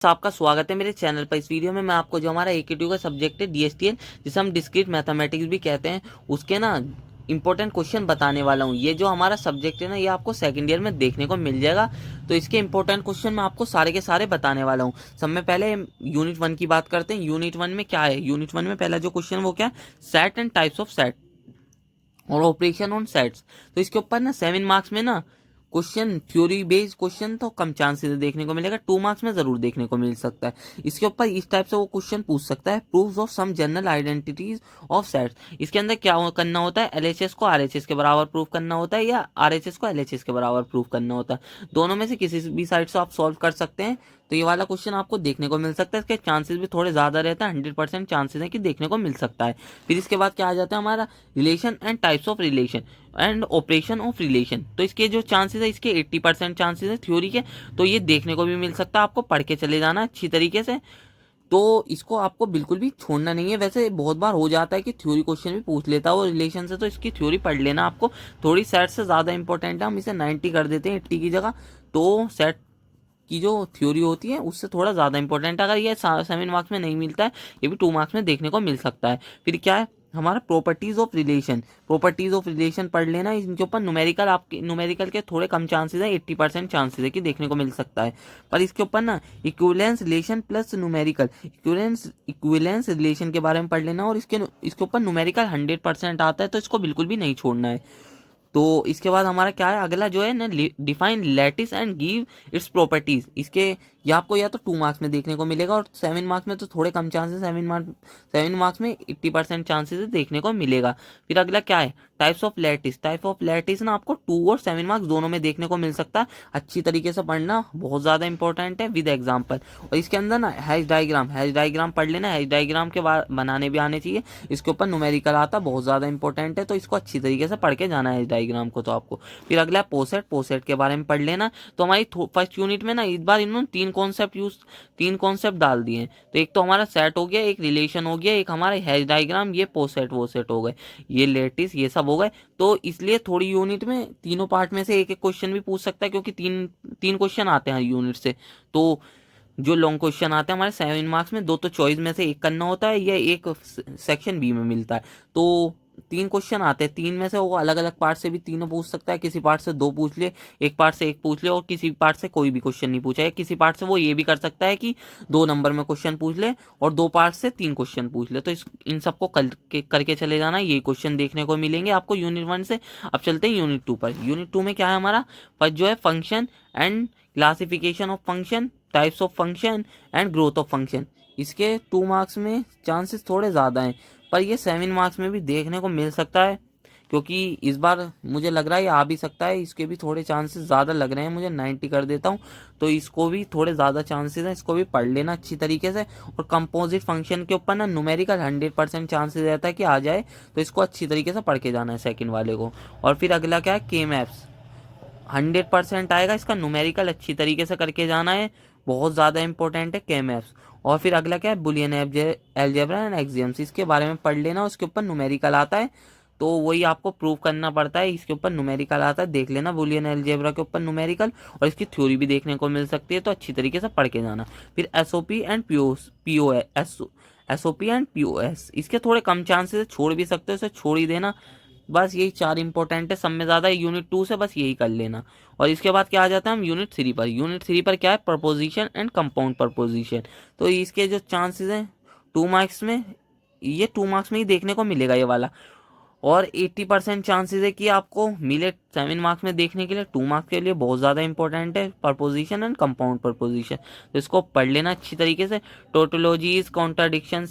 आपका स्वागत है मेरे चैनल पर। इस वीडियो में मैं आपको जो हमारा AQ2 का सब्जेक्ट है DSTN, जिसे हम डिस्क्रीट मैथमेटिक्स भी कहते हैं, उसके ना इंपॉर्टेंट क्वेश्चन बताने वाला हूँ। ये जो हमारा सब्जेक्ट है ना, ये आपको सेकंड ईयर में देखने को मिल जाएगा। तो इसके इंपॉर्टेंट क्वेश्चन मैं आपको सारे के सारे बताने वाला हूँ। सब में पहले यूनिट 1 की बात करते हैं। यूनिट 1 में क्या है? यूनिट 1 में पहला जो क्वेश्चन वो क्या है? Set and types of set और ऑपरेशन ऑन सेट्स। तो इसके ऊपर ना 7 मार्क्स में ना क्वेश्चन, थ्योरी बेस्ड क्वेश्चन तो कम चांसेस देखने को मिलेगा, 2 मार्क्स में जरूर देखने को मिल सकता है। इसके ऊपर इस टाइप से वो क्वेश्चन पूछ सकता है, proofs of some general identities of sets. इसके अंदर क्या करना होता है? LHS को RHS के बराबर प्रूफ करना होता है, या RHS को LHS के बराबर प्रूफ करना होता है। दोनों में से किसी भी साइड से आप सॉल्व कर सकते हैं। तो ये वाला क्वेश्चन आपको देखने को मिल सकता है। इसके चांसेस भी थोड़े ज्यादा रहते हैं, 100% चांसेस है कि देखने को मिल सकता है। फिर इसके बाद क्या आ जाता है हमारा? Relation and types of relation and operation of relation. तो इसके जो चांसेस है, इसके 80% चांसेस है थ्योरी के। तो ये देखने को भी मिल सकता है, आपको पढ़ के चले जाना अच्छी तरीके से। तो इसको आपको बिल्कुल भी छोड़ना नहीं है। वैसे बहुत बार हो जाता है कि थ्योरी क्वेश्चन भी पूछ लेता है वो रिलेशन से, तो इसकी थ्योरी पढ़ लेना आपको। थोड़ी सेट से ज़्यादा इंपॉर्टेंट है, हम इसे 90 कर देते हैं 80 की जगह। तो सेट की जो थ्योरी होती है उससे थोड़ा ज़्यादा इंपॉर्टेंट है। अगर ये 7 मार्क्स में नहीं मिलता है, ये भी 2 मार्क्स में देखने को मिल सकता है। फिर क्या है हमारा? Properties of relation. Properties of relation पढ़ लेना। इनके ऊपर न्यूमेरिकल, आपके न्यूमेरिकल के थोड़े कम चांसेस है, 80% चांसेस है कि देखने को मिल सकता है। पर इसके ऊपर ना equivalence relation plus numerical, equivalence relation के बारे में पढ़ लेना। और इसके ऊपर न्यूमेरिकल 100% आता है, तो इसको बिल्कुल भी नहीं छोड़ना है। तो इसके बाद हमारा क्या है? अगला जो है ना, define lattice and give its properties. इसके ये आपको या तो 2 मार्क्स में देखने को मिलेगा, और 7 मार्क्स में तो थोड़े कम चांसेस, 7 मार्क्स में 80% चांसेस देखने को मिलेगा। फिर अगला क्या है? Types of lattice. Type of lattice ना आपको 2 और 7 मार्क्स दोनों में देखने को मिल सकता है। अच्छी तरीके से पढ़ना, बहुत ज़्यादा इंपॉर्टेंट है, विद एग्जाम्पल। और इसके अंदर ना हैश डायग्राम पढ़ लेना। हैश डायग्राम के बाद बनाने भी आने चाहिए। इसके ऊपर न्यूमेरिकल आता, बहुत ज़्यादा इंपॉर्टेंट है, तो इसको अच्छी तरीके से पढ़ के जाना है डायग्राम को तो आपको। फिर अगला पोसेट के बारे में पढ़ लेना। तो हमारी फर्स्ट यूनिट में ना इस बार इन्होंने 3 कॉन्सेप्ट डाल दिए हैं। तो एक तो हमारा सेट हो गया, एक रिलेशन हो गया, एक हमारा हैश डायग्राम, ये पोसेट वोसेट हो गए, ये लेटिस, ये सब हो गए। तो इसलिए थोड़ी यूनिट में तीनों पार्ट में से एक एक क्वेश्चन भी पूछ सकता है, क्योंकि तीन तीन क्वेश्चन आते हैं यूनिट से। तो जो लॉन्ग क्वेश्चन आते हैं हमारे 7 मार्क्स में, 2 तो चॉइस में से एक करना होता है, या एक सेक्शन बी में मिलता है। तो 3 क्वेश्चन आते हैं, 3 में से वो अलग अलग पार्ट से भी तीनों पूछ सकता है। किसी पार्ट से 2 पूछ ले, एक पार्ट से 1 पूछ ले, और किसी पार्ट से कोई भी क्वेश्चन नहीं पूछा है। किसी पार्ट से वो ये भी कर सकता है कि 2 नंबर में क्वेश्चन पूछ ले, और 2 पार्ट से 3 क्वेश्चन पूछ ले। तो इन सबको करके चले जाना। ये क्वेश्चन देखने को मिलेंगे आपको यूनिट 1 से। अब चलते हैं यूनिट 2 पर। यूनिट 2 में क्या है हमारा? फर्स्ट जो है function and classification of function, types of function and growth of function. इसके 2 मार्क्स में चांसेस थोड़े ज़्यादा हैं, पर ये 7 मार्क्स में भी देखने को मिल सकता है, क्योंकि इस बार मुझे लग रहा है ये आ भी सकता है। इसके भी थोड़े चांसेस ज़्यादा लग रहे हैं मुझे, 90 कर देता हूँ। तो इसको भी थोड़े ज़्यादा चांसेस हैं, इसको भी पढ़ लेना अच्छी तरीके से। और कंपोजिट फंक्शन के ऊपर ना न्यूमेरिकल 100% चांसेस रहता है कि आ जाए, तो इसको अच्छी तरीके से पढ़ के जाना है सेकंड वाले को। और फिर अगला क्या है? के मैप्स 100% आएगा, इसका न्यूमेरिकल अच्छी तरीके से करके जाना है, बहुत ज़्यादा इंपॉर्टेंट है के मैप्स। और फिर अगला क्या है? Boolean algebra and axioms. इसके बारे में पढ़ लेना, उसके ऊपर न्यूमेरिकल आता है, तो वही आपको प्रूव करना पड़ता है। इसके ऊपर न्यूमेरिकल आता है, देख लेना बुलियन एल्जेब्रा के ऊपर न्यूमेरिकल, और इसकी थ्योरी भी देखने को मिल सकती है, तो अच्छी तरीके से पढ़ के जाना। फिर एसओपी एंड पीओएस, इसके थोड़े कम चांसेस, छोड़ भी सकते हो, इसे छोड़ ही देना। बस यही 4 इंपॉर्टेंट है, सब में ज़्यादा यूनिट 2 से बस यही कर लेना। और इसके बाद क्या आ जाता है हम यूनिट 3 पर। यूनिट 3 पर क्या है? Preposition and compound preposition. तो इसके जो चांसेस हैं 2 मार्क्स में, ये 2 मार्क्स में ही देखने को मिलेगा ये वाला। और 80% चांसेस है कि आपको मिले 7 मार्क्स में देखने के लिए। 2 मार्क्स के लिए बहुत ज़्यादा इंपॉर्टेंट है प्रपोजिशन एंड कंपाउंड प्रपोजिशन, तो इसको पढ़ लेना अच्छी तरीके से। टोटोलॉजीज, कॉन्ट्राडिक्शन,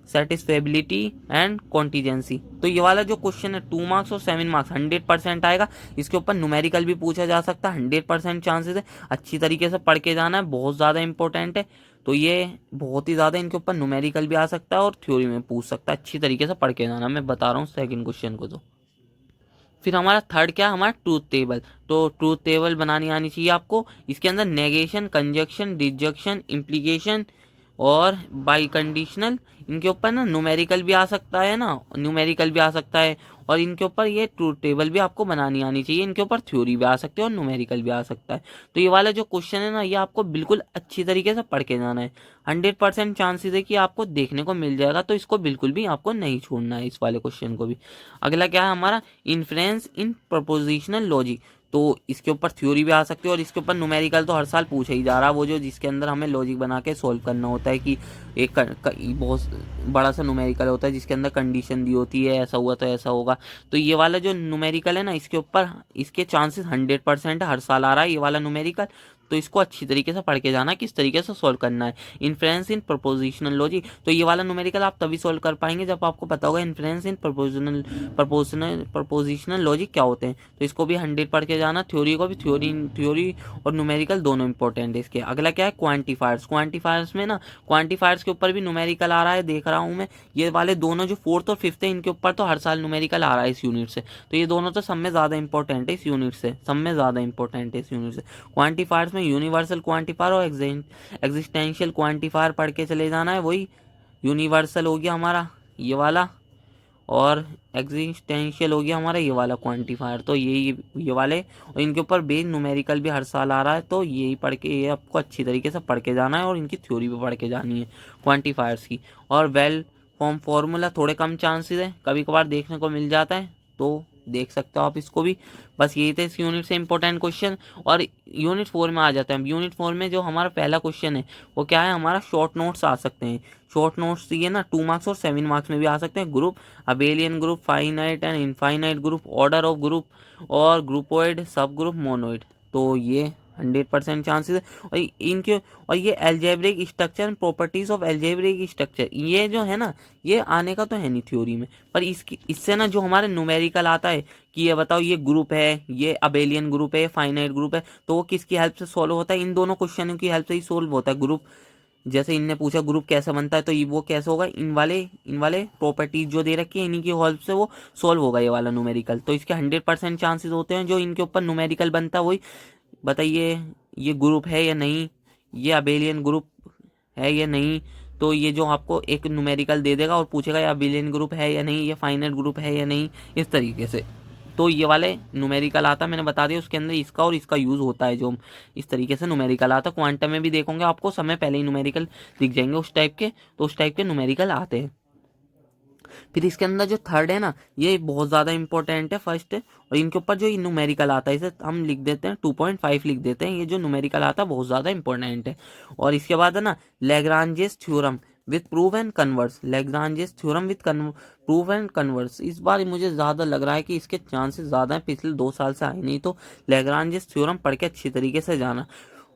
सेटिस्फेबिलिटी एंड कॉन्टीजेंसी। तो ये वाला जो क्वेश्चन है 2 मार्क्स और 7 मार्क्स 100% आएगा। इसके ऊपर न्यूमेरिकल भी पूछा जा सकता है, 100% चांसेस है। अच्छी तरीके से पढ़ के जाना है, बहुत ज़्यादा इंपॉर्टेंट है। तो ये बहुत ही ज़्यादा इनके ऊपर न्यूमेरिकल भी आ सकता है और थ्योरी में पूछ सकता है, अच्छी तरीके से पढ़ के जाना। मैं बता रहा हूँ सेकंड क्वेश्चन को। तो फिर हमारा थर्ड क्या है? हमारा ट्रूथ टेबल। तो ट्रूथ टेबल बनानी आनी चाहिए आपको। इसके अंदर नेगेशन, कंजक्शन, रिजेक्शन, इम्प्लीकेशन और बाई कंडीशनल, इनके ऊपर ना न्यूमेरिकल भी आ सकता है ना, न्यूमेरिकल भी आ सकता है, और इनके ऊपर ये ट्रूथ टेबल भी आपको बनानी आनी चाहिए। इनके ऊपर थ्योरी भी आ सकती है और न्यूमेरिकल भी आ सकता है। तो ये वाला जो क्वेश्चन है ना, ये आपको बिल्कुल अच्छी तरीके से पढ़ के जाना है। 100% चांसेस है कि आपको देखने को मिल जाएगा, तो इसको बिल्कुल भी आपको नहीं छोड़ना है, इस वाले क्वेश्चन को भी। अगला क्या है हमारा, इन्फ्रेंस इन प्रपोजिशनल लॉजिक। तो इसके ऊपर थ्योरी भी आ सकती है और इसके ऊपर न्यूमेरिकल तो हर साल पूछा ही जा रहा है, वो जो जिसके अंदर हमें लॉजिक बना के सॉल्व करना होता है कि एक बहुत बड़ा सा न्यूमेरिकल होता है जिसके अंदर कंडीशन दी होती है, ऐसा हुआ तो ऐसा होगा। तो ये वाला जो न्यूमेरिकल है ना, इसके ऊपर इसके चांसेस 100% हर साल आ रहा है ये वाला न्यूमेरिकल। तो इसको अच्छी तरीके से पढ़ के जाना किस तरीके से सॉल्व करना है। इन्फ्रेंस इन प्रपोजिशनल लॉजिक, तो ये वाला न्यूमेरिकल आप तभी सॉल्व कर पाएंगे जब आपको पता होगा इन्फ्रेंस इन प्रपोजिशनल लॉजिक क्या होते हैं। तो इसको भी 100 पढ़ के जाना, थ्योरी को भी। थ्योरी और न्यूमेरिकल दोनों इंपॉर्टेंट है इसके। अगला क्या है, क्वांटिफायर्स। क्वांटिफायर्स में ना, क्वांटिफायर्स के ऊपर भी न्यूमेरिकल आ रहा है, देख रहा हूँ मैं। ये वाले दोनों जो 4th और 5th है, इनके ऊपर तो हर साल न्यूमेरिकल आ रहा है इस यूनिट से। तो ये दोनों तो सब में ज़्यादा इंपॉर्टेंट है इस यूनिट से, सब में ज़्यादा इंपॉर्टेंट है इस यूनिट से। क्वांटिफायर्स में यूनिवर्सल क्वांटिफायर और एग्जिस्टेंशियल क्वांटिफायर पढ़ के चले जाना है। वही यूनिवर्सल हो गया हमारा ये वाला, और एग्जिस्टेंशियल हो गया हमारा ये वाला क्वांटिफायर। तो ये वाले, और इनके ऊपर बेस न्यूमेरिकल भी हर साल आ रहा है। तो यही पढ़ के, ये आपको अच्छी तरीके से पढ़ के जाना है और इनकी थ्योरी भी पढ़ के जानी है क्वांटिफायर्स की। और वेल फॉर्म फार्मूला थोड़े कम चांसेस है, कभी कभार देखने को मिल जाता है, तो देख सकते हो आप इसको भी। बस यही थे इस यूनिट से इंपॉर्टेंट क्वेश्चन। और यूनिट 4 में आ जाते हैं। यूनिट 4 में जो हमारा पहला क्वेश्चन है वो क्या है हमारा, शॉर्ट नोट्स आ सकते हैं। शॉर्ट नोट्स ये ना 2 मार्क्स और 7 मार्क्स में भी आ सकते हैं। Group, abelian group, finite and infinite group, order of group, और ग्रुपोइड, सब ग्रुप, मोनोइड। तो ये 100% चांसेस है। और इनके, और ये algebraic structure and properties of algebraic structure, ये जो है ना, ये आने का तो है नहीं थ्योरी में, पर इससे ना जो हमारे न्यूमेरिकल आता है कि ये बताओ ये ग्रुप है, ये अबेलियन ग्रुप है, फाइनाइट ग्रुप है, तो वो किसकी हेल्प से सॉल्व होता है, इन दोनों क्वेश्चनों की हेल्प से ही सॉल्व होता है। ग्रुप, जैसे इनने पूछा ग्रुप कैसे बनता है, तो ये वो कैसे होगा, इन वाले प्रॉपर्टीज जो दे रखी है इन्हीं की हेल्प से वो सॉल्व होगा ये वाला न्यूमेरिकल। तो इसके 100% चांसेस होते हैं जो इनके ऊपर न्यूमेरिकल बनता है। वही बताइए ये ग्रुप है या नहीं, ये अबेलियन ग्रुप है या नहीं। तो ये जो आपको एक न्यूमेरिकल दे देगा और पूछेगा ये अबेलियन ग्रुप है या नहीं, ये फाइनाइट ग्रुप है या नहीं, इस तरीके से। तो ये वाले न्यूमेरिकल आता मैंने बता दिया, उसके अंदर इसका और इसका यूज़ होता है, जो इस तरीके से न्यूमेरिकल आता। क्वांटम में भी देखोगे आपको समय पहले ही न्यूमेरिकल दिख जाएंगे उस टाइप के, तो उस टाइप के न्यूमेरिकल आते हैं। फिर इसके अंदर जो थर्ड है ना, ये बहुत ज़्यादा इंपॉर्टेंट है, फर्स्ट है। और इनके ऊपर जो न्यूमेरिकल आता है इसे हम लिख देते हैं 2.5 लिख देते हैं। ये जो न्यूमेरिकल आता है बहुत ज़्यादा इंपॉर्टेंट है। और इसके बाद है ना, Lagrange's theorem with prove and converse. Lagrange's theorem with prove and converse, इस बार मुझे ज़्यादा लग रहा है कि इसके चांसेस ज़्यादा हैं, पिछले 2 साल से आए नहीं। तो लैग्रांजेस थ्योरम पढ़ के अच्छी तरीके से जाना।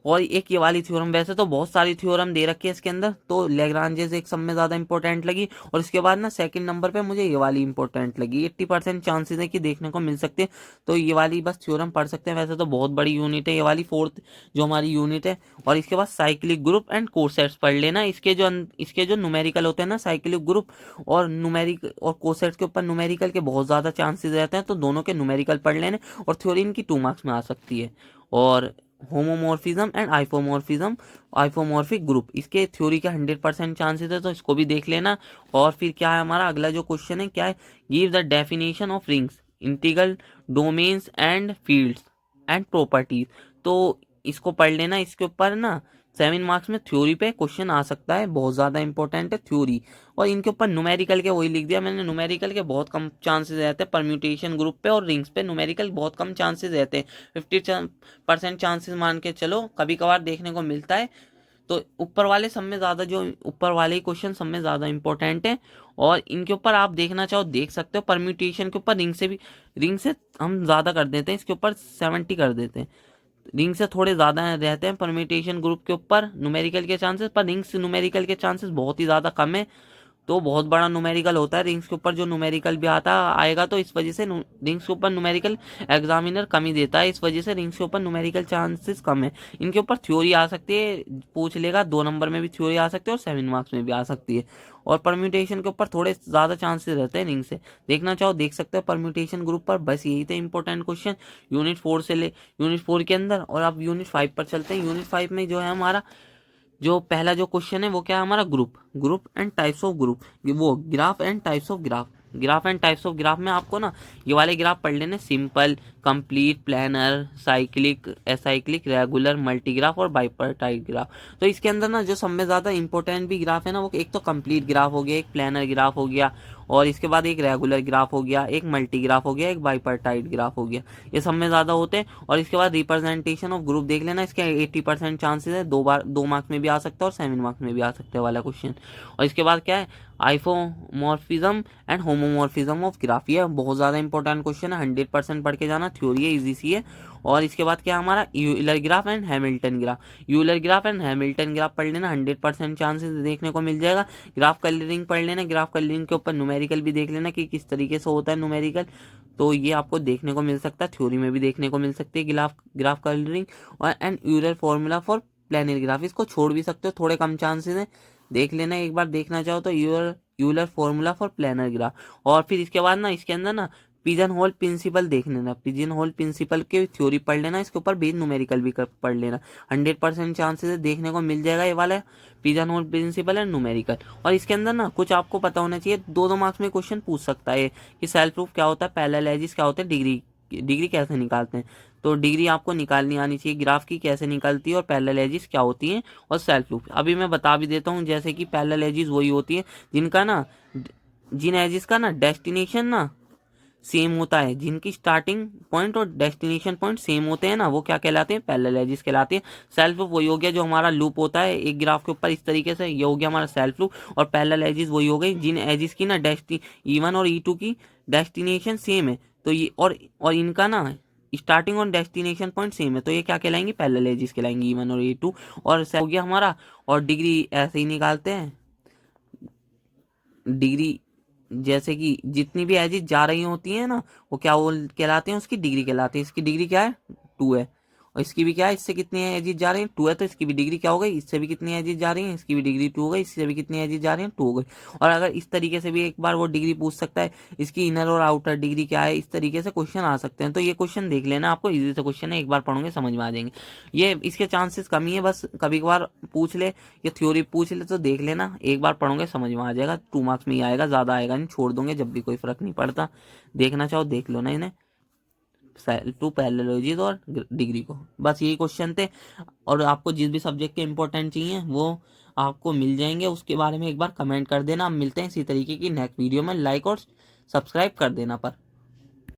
और एक ये वाली थ्योरम, वैसे तो बहुत सारी थ्योरम दे रखी है इसके अंदर, तो लैग्रांजेस एक सब में ज़्यादा इंपॉर्टेंट लगी। और इसके बाद ना सेकंड नंबर पे मुझे ये वाली इंपॉर्टेंट लगी। 80% चांसेस है कि देखने को मिल सकते हैं, तो ये वाली बस थ्योरम पढ़ सकते हैं। वैसे तो बहुत बड़ी यूनिट है ये वाली, 4th जो हमारी यूनिट है। और इसके बाद साइक्लिक ग्रुप एंड कोसेट्स पढ़ लेना। इसके जो न्यूमेरिकल होते हैं ना, साइक्लिक ग्रुप और न्यूमेरिक और कोसेट्स के ऊपर न्यूमेरिकल के बहुत ज़्यादा चांसेस रहते हैं, तो दोनों के न्यूमेरिकल पढ़ लेने। और थ्योरी इनकी 2 मार्क्स में आ सकती है। और homomorphism and isomorphism, isomorphic group, इसके थ्योरी के 100% चांसेस है, तो इसको भी देख लेना। और फिर क्या है हमारा अगला जो क्वेश्चन है, क्या है, give the definition of rings, integral, domains and fields and properties. तो इसको पढ़ लेना। इसके ऊपर ना 7 मार्क्स में थ्योरी पे क्वेश्चन आ सकता है, बहुत ज़्यादा इंपॉर्टेंट है थ्योरी। और इनके ऊपर न्यूमेरिकल के वही लिख दिया मैंने, न्यूमेरिकल के बहुत कम चांसेस रहते हैं परम्यूटेशन ग्रुप पे, और रिंग्स पे न्यूमेरिकल बहुत कम चांसेस रहते हैं। 50% चांसेस मान के चलो, कभी कभार देखने को मिलता है। तो ऊपर वाले सब में ज़्यादा, जो ऊपर वाले क्वेश्चन सब में ज़्यादा इंपॉर्टेंट है। और इनके ऊपर आप देखना चाहो देख सकते हो। परम्यूटेशन के ऊपर रिंग से हम ज़्यादा कर देते हैं, इसके ऊपर 70 कर देते हैं। रिंग से थोड़े ज़्यादा रहते हैं परम्यूटेशन ग्रुप के ऊपर न्यूमेरिकल के चांसेस, पर रिंग से न्यूमेरिकल के चांसेस बहुत ही ज़्यादा कम है। तो बहुत बड़ा न्यूमेरिकल होता है रिंग्स के ऊपर, जो न्यूमेरिकल भी आएगा, तो इस वजह से रिंग्स के ऊपर न्यूमेरिकल एग्जामिनर कम ही देता है, इस वजह से रिंग्स के ऊपर न्यूमेरिकल चांसेस कम है। इनके ऊपर थ्योरी आ सकती है, पूछ लेगा 2 नंबर में भी थ्योरी आ सकती है और 7 मार्क्स में भी आ सकती है। और परम्यूटेशन के ऊपर थोड़े ज़्यादा चांसेस रहते हैं रिंग से, देखना चाहो देख सकते हो परम्यूटेशन ग्रुप पर। बस यही थे इंपॉर्टेंट क्वेश्चन यूनिट 4 के अंदर। और अब यूनिट 5 पर चलते हैं। यूनिट 5 में जो है हमारा जो पहला जो क्वेश्चन है वो क्या है हमारा, group and types of group, वो graph and types of graph and types of graph में आपको ना ये वाले ग्राफ पढ़ लेने, simple, complete, planar, cyclic, acyclic, regular, multigraph और बाइपर्टाइट ग्राफ। तो इसके अंदर ना जो सब में ज़्यादा इंपॉर्टेंट भी ग्राफ है ना, वो एक तो कंप्लीट ग्राफ हो गया, एक प्लानर ग्राफ हो गया, और इसके बाद एक रेगुलर ग्राफ हो गया, एक मल्टीग्राफ हो गया, एक बाइपर्टाइट ग्राफ हो गया। ये सब में ज़्यादा होते हैं। और इसके बाद रिप्रेजेंटेशन ऑफ ग्रुप देख लेना, इसके 80% चांसेस है, 2 मार्क्स में भी आ सकता है और 7 मार्क्स में भी आ सकता है वाला क्वेश्चन। और इसके बाद क्या है, isomorphism and homomorphism of graph, ये बहुत ज़्यादा इंपॉर्टेंट क्वेश्चन है, 100% पढ़ के जाना, थ्योरी है, इजी सी है। और इसके बाद क्या है हमारा, Euler graph and Hamilton graph. Euler graph and Hamilton graph पढ़ लेना, 100% चांसेस देखने को मिल जाएगा। ग्राफ कलरिंग पढ़ लेना, ग्राफ कलरिंग के ऊपर न्यूमेरिकल भी देख लेना कि किस तरीके से होता है न्यूमेरिकल, तो ये आपको देखने को मिल सकता है, थ्योरी में भी देखने को मिल सकती है ग्राफ कलरिंग। और and Euler formula for planar graph, इसको छोड़ भी सकते हो, थोड़े कम चांसेस हैं, देख लेना एक बार, देखना चाहो तो Euler formula for planar graph. और फिर इसके बाद ना इसके अंदर ना पिजन होल प्रिंसिपल देख लेना, पिजन होल प्रिंसिपल के थ्योरी पढ़ लेना, इसके ऊपर बेस न्यूमेरिकल भी पढ़ लेना, 100% चांसेस देखने को मिल जाएगा ये वाला pigeon hole principle and numerical. और इसके अंदर ना कुछ आपको पता होना चाहिए, 2 मार्क्स में क्वेश्चन पूछ सकता है कि सेल्फ प्रूफ क्या होता है, पैरेलल एजिस क्या होता है, डिग्री कैसे निकालते हैं। तो डिग्री आपको निकालनी आनी चाहिए, ग्राफ की कैसे निकलती है और पैरेलल एजिस क्या होती हैं और सेल्फ प्रूफ अभी मैं बता भी देता हूँ। जैसे कि पैरेलल एजिस वही होती है जिन एजिस का ना डेस्टिनेशन ना सेम होता है, जिनकी स्टार्टिंग पॉइंट और डेस्टिनेशन पॉइंट सेम होते हैं ना, वो क्या कहलाते हैं, पैरेलल एजिस कहलाते हैं। सेल्फ लूप वही हो गया जो हमारा लूप होता है एक ग्राफ के ऊपर इस तरीके से, ये हो गया हमारा सेल्फ लूप। और पैरेलल एजिस वही हो गई जिन एजिस की ना E1 और E2 की डेस्टिनेशन सेम है, तो ये और इनका ना स्टार्टिंग और डेस्टिनेशन पॉइंट सेम है, तो ये क्या कहलाएंगी, पैरेलल एजिस कहलाएंगी, E1 और E2। और हो गया हमारा, और डिग्री ऐसे ही निकालते हैं, डिग्री जैसे कि जितनी भी एजिज जा रही होती हैं ना, वो क्या वो कहलाते हैं, उसकी डिग्री कहलाती है। इसकी डिग्री क्या है, 2 है, और इसकी भी क्या है, इससे कितनी एजिज जा रही हैं, 2 है, तो इसकी भी डिग्री क्या हो गई, इससे भी कितनी एजिज जा रही हैं, इसकी भी डिग्री 2 हो गई, इससे भी कितनी एजिज जा रही हैं, 2 हो गई। और अगर इस तरीके से भी एक बार वो डिग्री पूछ सकता है, इसकी इनर और आउटर डिग्री क्या है, इस तरीके से क्वेश्चन आ सकते हैं। तो ये क्वेश्चन देख लेना, आपको इजी से क्वेश्चन है, एक बार पढ़ोगे समझ में आ जाएंगे। ये इसके चांसेस कम ही है, बस कभी कभार पूछ ले या थ्योरी पूछ ले तो देख लेना, एक बार पढ़ोगे समझ में आ जाएगा, 2 मार्क्स में ही आएगा, ज़्यादा आएगा नहीं, छोड़ दूंगे जब भी, कोई फर्क नहीं पड़ता। देखना चाहो देख लो ना इन्हें, सेल्फ टू पैरेलल और डिग्री को, बस यही क्वेश्चन थे। और आपको जिस भी सब्जेक्ट के इंपॉर्टेंट चाहिए वो आपको मिल जाएंगे, उसके बारे में एक बार कमेंट कर देना। हम मिलते हैं इसी तरीके की नेक्स्ट वीडियो में, लाइक और सब्सक्राइब कर देना पर।